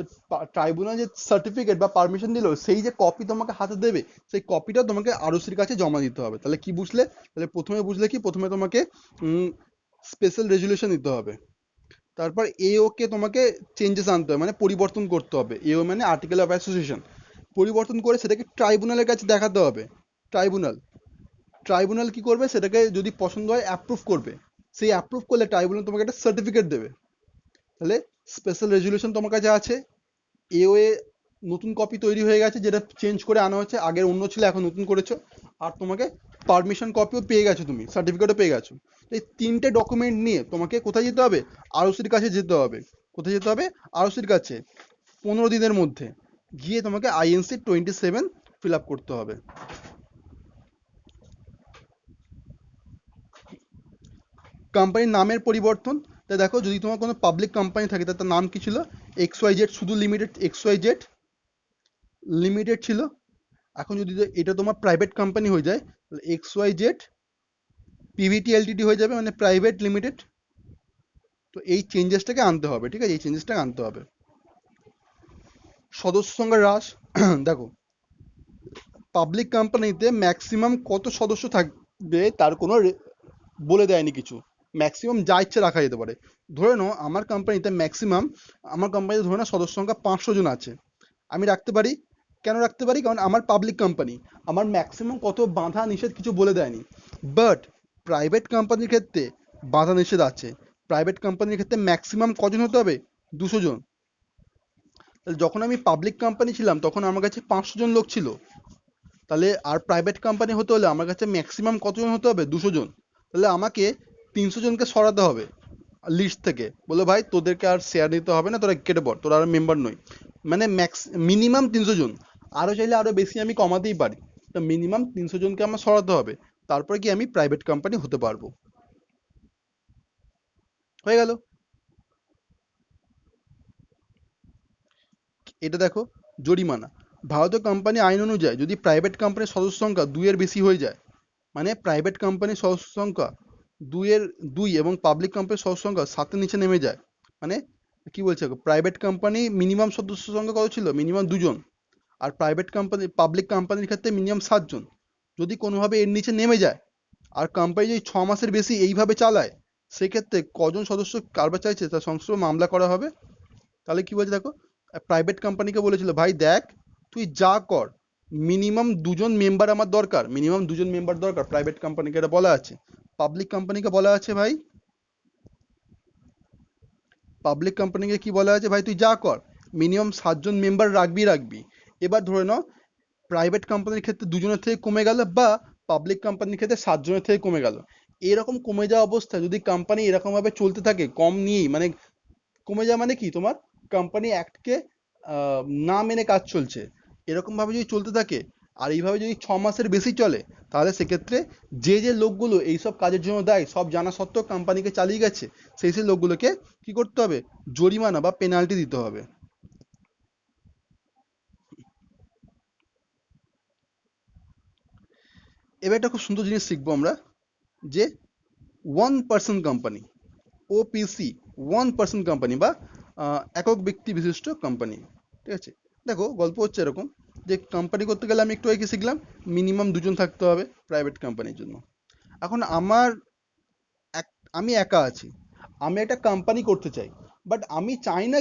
S1: ট্রাইব্যুনাল যে সার্টিফিকেট বা পারমিশন দিল সেই যে কপি তোমাকে হাতে দেবে, সেই কপিটা তোমাকে আরওসির কাছে জমা দিতে হবে। তাহলে কি বুঝলে, তাহলে প্রথমে বুঝলে কি, প্রথমে তোমাকে স্পেশাল রেজলিউশন দিতে হবে, তারপর এও কে তোমাকে চেঞ্জেস আনতে হবে, মানে পরিবর্তন করতে হবে, এও মানে আর্টিকেল অফ অ্যাসোসিয়েশন, পরিবর্তন করে সেটাকে ট্রাইব্যুনালের কাছে দেখাতে হবে। ট্রাইব্যুনাল ট্রাইব্যুনাল কি করবে, সেটাকে যদি পছন্দ হয় অ্যাপ্রুভ করবে, সেই অ্যাপ্রুভ করলে ট্রাইব্যুনাল তোমাকে একটা সার্টিফিকেট দেবে। তাহলে স্পেশাল রেজলিউশন তোমার কাছে আছে, এওএ নতুন কপি তৈরি হয়ে গেছে যেটা চেঞ্জ করে আনা হচ্ছে, আগের অন্য ছিল এখন নতুন করেছো, আর তোমাকে পারমিশন কপিও পেয়ে গেছো, তুমি সার্টিফিকেটও পেয়ে গেছো। এই তিনটে ডকুমেন্ট নিয়ে তোমাকে কোথায় যেতে হবে, আরওসির কাছে যেতে হবে। কোথায় যেতে হবে, আরওসির কাছে, 15 দিনের মধ্যে গিয়ে তোমাকে INC-27 ফিল আপ করতে হবে। কোম্পানির নামের পরিবর্তন, তাই দেখো যদি তোমার কোনো পাবলিক কোম্পানি থাকে তার নাম কি ছিল, XYZ, শুধু লিমিটেড XYZ লিমিটেড ছিল। এখন যদি এটা তোমার প্রাইভেট কোম্পানি হয়ে যায়, তাহলে XYZ PVT LTD হয়ে যাবে, মানে প্রাইভেট লিমিটেড। তো এই চেঞ্জেসটাকে আনতে হবে, ঠিক আছে, এই চেঞ্জেসটাকে আনতে হবে। সদস্য সংখ্যা হ্রাস দেখো পাবলিক কোম্পানিতে ম্যাক্সিমাম কত সদস্য থাকবে তার কোনো বলে দেয়নি কিছু, ম্যাক্সিমাম যা ইচ্ছে রাখা যেতে পারে। ধরে নাও আমার কোম্পানিতে ম্যাক্সিমাম, আমার কোম্পানিতে ধরে নাও সদস্য সংখ্যা 500 জন আছে, আমি রাখতে পারি। কেন রাখতে পারি, কারণ আমার পাবলিক কোম্পানি, আমার ম্যাক্সিমাম কত বাধা নিষেধ কিছু বলে দেয়নি। বাট প্রাইভেট কোম্পানির ক্ষেত্রে বাধা নিষেধ আছে, প্রাইভেট কোম্পানির ক্ষেত্রে ম্যাক্সিমাম কজন হতে হবে, 200 জন। তাহলে যখন আমি পাবলিক কোম্পানি ছিলাম তখন আমার কাছে 500 জন লোক ছিল, তাহলে আর প্রাইভেট কোম্পানি হতে হলে আমার কাছে ম্যাক্সিমাম কতজন হতে হবে, 200 জন। তাহলে আমাকে 300 জনকে সরাতে হবে লিস্ট থেকে, বলে ভাই তোদেরকে আর শেয়ার নিতে হবে না, তোরা কেটে পড়, তোরা আর মেম্বার নই। মানে মিনিমাম 300 জন, আরও চাইলে আরও বেশি আমি কমাতেই পারি, তো মিনিমাম 300 জনকে আমার সরাতে হবে, তারপরে কি আমি প্রাইভেট কোম্পানি হতে পারবো। হয়ে গেল। এটা দেখো জরিমানা, ভারতীয় কোম্পানি আইন অনুযায়ী যদি প্রাইভেট কোম্পানির সদস্য সংখ্যা 2-এর বেশি হয়ে যায়, মানে প্রাইভেট কোম্পানির সদস্য সংখ্যা 2 এবং পাবলিক কোম্পানির সদস্য সংখ্যা 7-এর নিচে নেমে যায়, মানে কি বলছে, প্রাইভেট কোম্পানি মিনিমাম সদস্য সংখ্যা কত ছিল, মিনিমাম 2 জন, আর প্রাইভেট কোম্পানি পাবলিক কোম্পানির ক্ষেত্রে মিনিমাম 7 জন। যদি কোনোভাবে এর নিচে নেমে যায় আর কোম্পানি যদি 6 মাসের বেশি এইভাবে চালায়, সেক্ষেত্রে কজন সদস্য কারবার চাইছে তার সংশ্লিষ্ট মামলা করা হবে। তাহলে কি বলছে দেখো, প্রাইভেট কোম্পানিকে বলেছিল ভাই দেখ তুই যা কর, মিনিমাম 2 জন মেম্বার আমার দরকার, মিনিমাম 2 জন মেম্বার দরকার, প্রাইভেট কোম্পানিকে এটা বলা আছে। পাবলিক কোম্পানিকে বলা আছে ভাই পাবলিক কোম্পানিকে কি বলা আছে, ভাই তুই যা কর, মিনিমাম 7জন মেম্বার রাখবি। এবার ধরে নাও প্রাইভেট কোম্পানির ক্ষেত্রে 2জনের থেকে কমে গেল, বা পাবলিক কোম্পানির ক্ষেত্রে 7জনের থেকে কমে গেল। এরকম কমে যাওয়া অবস্থায় যদি কোম্পানি এরকম ভাবে চলতে থাকে, কম নিয়েই, মানে কমে যাওয়া মানে কি, তোমার কোম্পানি অ্যাক্টকে না মেনে কাজ চলছে, এরকম ভাবে যদি চলতে থাকে, আর এইভাবে যদি 6 মাসের বেশি চলে, তাহলে সেক্ষেত্রে যে লোকগুলো এইসব কাজের জন্য দায়ী, সব জানা সত্ত্বেও কোম্পানিকে চালিয়ে গেছে, সেই লোকগুলোকে কি করতে হবে, জরিমানা বা পেনাল্টি দিতে হবে। এবার একটা খুব সুন্দর জিনিস শিখবো আমরা, যে one person company, OPC, one person company বা একক ব্যক্তি বিশিষ্ট কোম্পানি। ঠিক আছে, দেখো গল্প হচ্ছে এরকম, যে কোম্পানি করতে গেলে আমি একটু আগে কি শিখলাম, মিনিমাম 2জন থাকতে হবে প্রাইভেট কোম্পানির জন্য। এখন আমি একা আছি, আমি একটা কোম্পানি করতে চাই, বাট আমি চাই না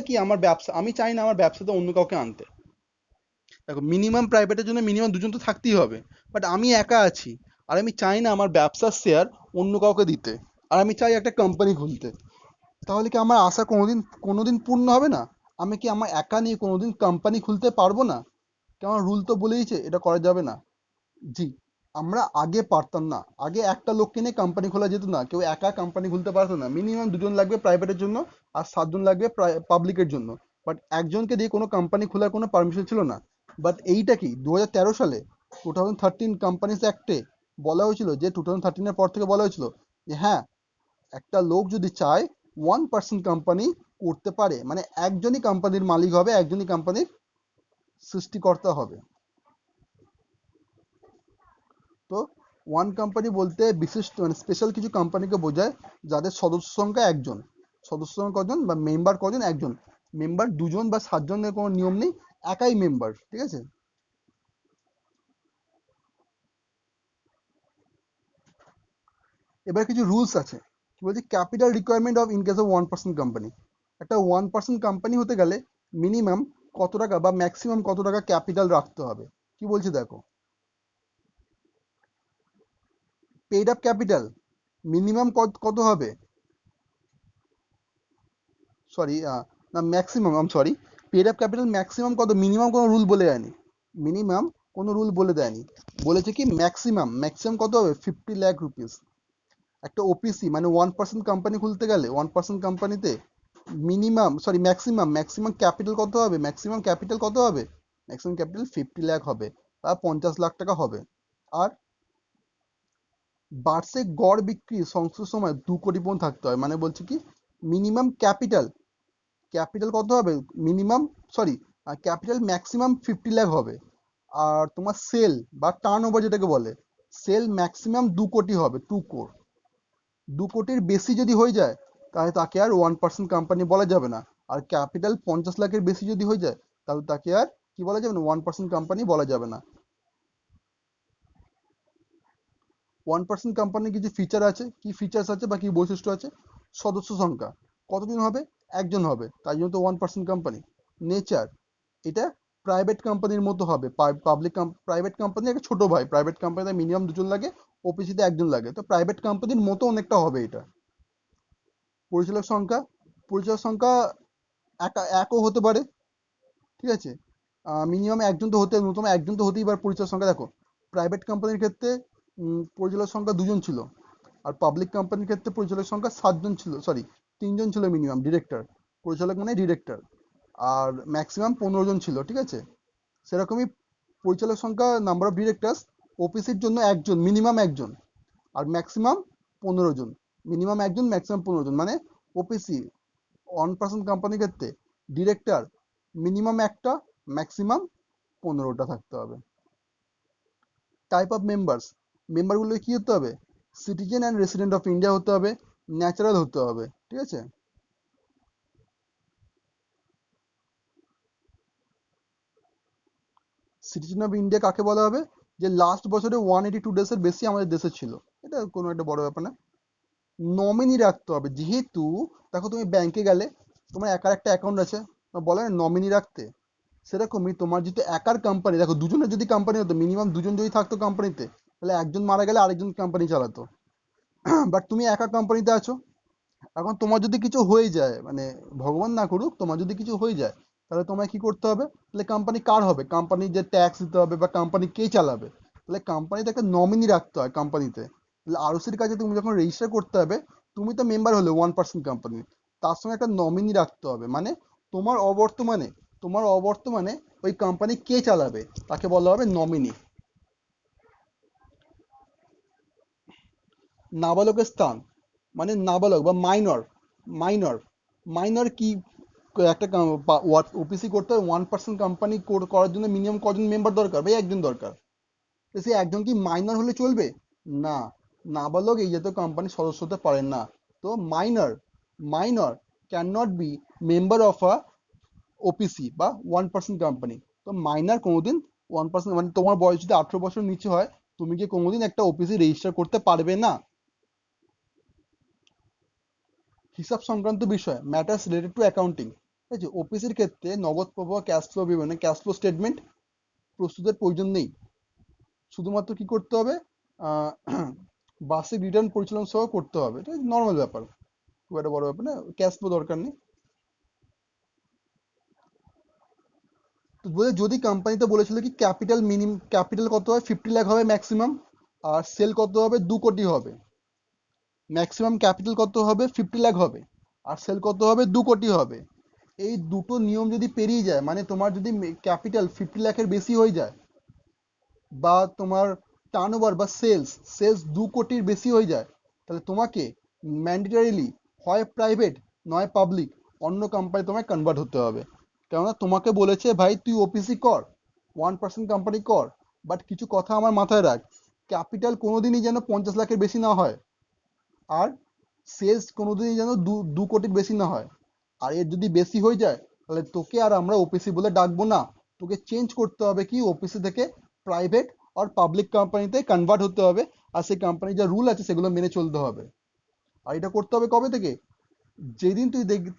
S1: আমার ব্যবসাতে অন্য কাউকে আনতে। দেখো মিনিমাম প্রাইভেটের জন্য মিনিমাম 2জন তো থাকতেই হবে, বাট আমি একা আছি, আর আমি চাই না আমার ব্যবসার শেয়ার অন্য কাউকে দিতে, আর আমি চাই একটা কোম্পানি খুলতে। তাহলে কি আমার আশা কোনোদিন পূর্ণ হবে না? আমি কি আমার একা নিয়ে কোনোদিন কোম্পানি খুলতে পারবো না? কারণ রুল তো বলেইছে এটা করা যাবে না। জি, আমরা আগে পারতাম না, আগে একটা লোককে নিয়ে কোম্পানি খোলা যেত না, কেউ একা কোম্পানি খুলতে পারতো না, মিনিমাম 2জন লাগবে প্রাইভেটের জন্য, আর 7জন লাগবে পাবলিকের জন্য। বাট একজনকে দিয়ে কোনো কোম্পানি খোলার কোনো পারমিশন ছিল না। বাট এইটা কি 2013 সালে 2013 কোম্পানিজ অ্যাক্টে বলা হয়েছিল, যে 2013-এর পর থেকে বলা হয়েছিল যে হ্যাঁ, একটা লোক যদি চায় 1% কোম্পানি করতে পারে, মানে একজনই কোম্পানির মালিক হবে, একজনই কোম্পানির সৃষ্টিকর্তা হবে। তো ওয়ান কোম্পানি বলতে বিশিষ্ট মানে স্পেশাল কিছু কোম্পানিকে বোঝায়, যাদের সদস্য সংখ্যা একজন। সদস্য সংখ্যা কজন বা মেম্বার কজন? একজন। মেম্বার 2জন বা 7জনের কোনো নিয়ম নেই, একাই মেম্বার। ঠিক আছে, এবার কিছু রুলস আছে। কি বলছি, capital requirement of in case of 1% company. একটা 1% কোম্পানি হতে গেলে মিনিমাম কত টাকা বা ম্যাক্সিমাম কত টাকা ক্যাপিটাল রাখতে হবে? কি বলছে দেখো, পেইড আপ ক্যাপিটাল মিনিমাম কত হবে? সরি, না maximum, sorry, paid up capital maximum কত, মিনিমাম কোনো রুল বলে দেয়নি। মিনিমাম কোনো রুল বলে দেয়নি, বলেছে কি ম্যাক্সিমাম, কত হবে, 50 লাখ রুপিস। একটা ওপিসি মানে 1% কোম্পানি খুলতে গেলে, 1% কোম্পানিতে ম্যাক্সিমাম ক্যাপিটাল কত হবে, ম্যাক্সিমাম ক্যাপিটাল 50 লাখ হবে, বা 50 লাখ টাকা হবে। আর বার্ষিক গড় বিক্রি সংশ্লিষ্ট সময় 2 কোটি পর্যন্ত থাকতে হয়, মানে বলছে কি মিনিমাম ক্যাপিটাল কত হবে, minimum, sorry, capital maximum 50 lakh হবে। আর তোমার সেল বা টার্ন ওভার যেটাকে বলে, সেল ম্যাক্সিমাম 2 কোটি হবে, 2 কোর। 2 কোটির বেশি যদি হয়ে যায়, তাহলে তাকে আর 1% কোম্পানি বলা যাবে না। আর ক্যাপিটাল 50 লাখের বেশি যদি হয়ে যায়, তাহলে তাকে আর কি বলা যাবে না, 1% কোম্পানি বলা যাবে না। 1% কোম্পানির কিছু ফিচার আছে, কি ফিচার্স আছে বা কি বৈশিষ্ট্য আছে? সদস্য সংখ্যা কতজন হবে? একজন হবে, তাই জন্য তো 1% কোম্পানি। নেচার, এটা প্রাইভেট কোম্পানির মতো হবে। প্রাইভেট কোম্পানি একটা ছোট ভাই, প্রাইভেট কোম্পানিতে মিনিমাম 2জন লাগে, ওপিসিতে একজন লাগে, তো প্রাইভেট কোম্পানির মতো অনেকটা হবে এটা। পরিচালক সংখ্যা, পরিচালক সংখ্যা একও হতে পারে। ঠিক আছে, মিনিমাম একজন তো হতে, ন্যূনতম একজন তো হতেই পারে পরিচালক সংখ্যা। দেখো প্রাইভেট কোম্পানির ক্ষেত্রে পরিচালক সংখ্যা 2জন ছিল, আর পাবলিক কোম্পানির ক্ষেত্রে পরিচালক সংখ্যা 7জন ছিল, সরি 3জন ছিল মিনিমাম, ডিরেক্টর, পরিচালক মানে ডিরেক্টর, আর ম্যাক্সিমাম 15জন ছিল। ঠিক আছে, সেরকমই পরিচালক সংখ্যা, নাম্বার অফ ডিরেক্টরস, ওপিসির জন্য একজন, মিনিমাম একজন, আর ম্যাক্সিমাম 15জন। মিনিমাম একজন, ম্যাক্সিমাম 15জন, মানে ওপিসি 1% কোম্পানির ক্ষেত্রে ডিরেক্টর মিনিমাম একটা, ম্যাক্সিমাম 15টা থাকতে হবে। টাইপ অফ মেম্বার্স, মেম্বারগুলো কি হতে হবে? Citizen and resident of India হতে হবে, ন্যাচারাল হতে হবে। ঠিক আছে, সিটিজেন অফ ইন্ডিয়া কাকে বলা হবে? যে লাস্ট বছরে 182 ডেজের বেশি আমাদের দেশে ছিল, এটা কোনো একটা বড় ব্যাপার না। নমিনি রাখতে হবে, যেহেতু দেখো তুমি ব্যাংকে গেলে, তোমার একার একটা অ্যাকাউন্ট আছে, বলে না নমিনি রাখতে, সেরকমই তোমার যদি একার কোম্পানি, দেখো দুজনের যদি কোম্পানি হতো, মিনিমাম 2জন যদি থাকতো কোম্পানিতে, তাহলে একজন মারা গেলে আরেকজন কোম্পানি চালাতো। বাট তুমি একা কোম্পানিতে আছো, এখন তোমার যদি কিছু হয়ে যায়, মানে ভগবান না করুক, তোমার যদি কিছু হয়ে যায়, তাহলে তোমায় কি করতে হবে? তাহলে কোম্পানি কার হবে? কোম্পানি যে ট্যাক্স দিতে হবে, বা কোম্পানি কে চালাবে? তাহলে কোম্পানিতে একটা নমিনি রাখতে হয় কোম্পানিতে। তাহলে আরওসির কাছে তুমি যখন রেজিস্টার করতে হবে, তুমি তো মেম্বার হলে 1% কোম্পানি, তার সঙ্গে একটা নমিনি রাখতে হবে। মানে তোমার অবর্তমানে তোমার অবর্তমানে ওই কোম্পানি কে চালাবে তাকে বলা হবে নমিনি। নাবালকের স্থান, মানে নাবালক বা মাইনর। মাইনর মাইনর কি? একটা ওপিসি করতে হয় 1% কোম্পানি করার জন্য মিনিমাম কজন মেম্বার দরকার? ভাই একজন দরকার। তো সে একজন কি মাইনর হলে চলবে? না, নাবালক এই জাতীয় কোম্পানির সদস্য হতে পারেন না। তো minor can not be member of a OPC বা 1% কোম্পানি। তো মাইনর কোনোদিন 1%, মানে তোমার বয়স যদি 18 বছর নিচে হয়, তুমি কি কোনোদিন একটা ওপিসি রেজিস্টার করতে পারবে না। হিসাব সংক্রান্ত বিষয়, ম্যাটার্স রিলেটেড টু অ্যাকাউন্টিং। ঠিক আছে, ওপিসির ক্ষেত্রে নগদ প্রবাহ, ক্যাশ ফ্লো বিবরণী, ক্যাশ ফ্লো স্টেটমেন্ট প্রস্তুতের প্রয়োজন নেই। শুধুমাত্র কি করতে হবে? আহ, বার্ষিক রিটার্ন পরিচালনা সহ করতে হবে। এটা নর্মাল ব্যাপার, খুব একটা বড় ব্যাপার না, ক্যাশ ফ্লো দরকার নেই। তো যদি কোম্পানিতে বলেছিল কি ক্যাপিটাল কত হয়, 50 লাখ হবে ম্যাক্সিমাম, আর সেল কত হবে, 2 কোটি হবে। ম্যাক্সিমাম ক্যাপিটাল কত হবে, 50 লাখ হবে, আর সেল কত হবে, 2 কোটি হবে। এই দুটো নিয়ম যদি পেরিয়ে যায়, মানে তোমার যদি ক্যাপিটাল 50 লাখের বেশি হয়ে যায়, বা তোমার টার্নওভার বা সেলস 2 কোটির বেশি হয়ে যায়, তাহলে তোমাকে ম্যান্ডেটরিলি হয় প্রাইভেট নয় পাবলিক অন্য কোম্পানি তোমায় কনভার্ট হতে হবে। কেননা তোমাকে বলেছে ভাই তুই ওপিসি কর, 1% কোম্পানি কর, বাট কিছু কথা আমার মাথায় রাখ, ক্যাপিটাল কোনোদিনই যেন 50 লাখের বেশি না হয়, আর সেলস কোনোদিনই যেন 2 কোটির বেশি না হয়। আর এর যদি বেশি হয়ে যায়, তাহলে তোকে আর আমরা ওপিসি বলে ডাকবো না। তোকে চেঞ্জ করতে হবে, কি ওপিসি থেকে প্রাইভেট আর পাবলিক কোম্পানিতে কনভার্ট হতে হবে। আর সেই কোম্পানির যা রুল আছে সেগুলো মেনে চলতে হবে। আর এটা করতে হবে কবে থেকে? যেদিন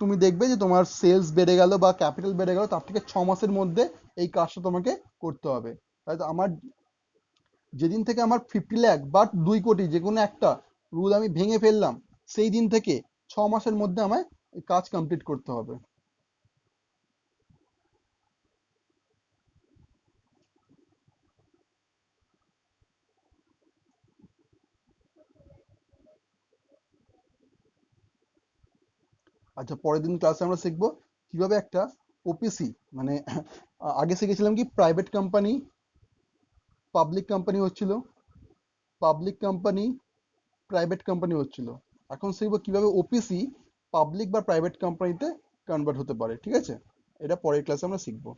S1: তুমি দেখবে যে তোমার সেলস বেড়ে গেল বা ক্যাপিটাল বেড়ে গেল, তার থেকে 6 মাসের মধ্যে এই কাজটা তোমাকে করতে হবে। তাই তো যেদিন থেকে আমার 50 লাখ বা 2 কোটি যে কোনো একটা রুল আমি ভেঙে ফেললাম, সেই দিন থেকে 6 মাসের মধ্যে আমায় এই কাজ কমপ্লিট করতে হবে। আচ্ছা, পরের দিন ক্লাসে আমরা শিখবো কিভাবে একটা ওপিসি, মানে আগে শিখেছিলাম কি প্রাইভেট কোম্পানি, পাবলিক কোম্পানি হচ্ছিল, পাবলিক কোম্পানি, প্রাইভেট কোম্পানি হচ্ছিল। এখন শিখবো কিভাবে ওপিসি পাবলিক বা প্রাইভেট কোম্পানিতে কনভার্ট হতে পারে। ঠিক আছে, এটা পরের ক্লাসে আমরা শিখবো।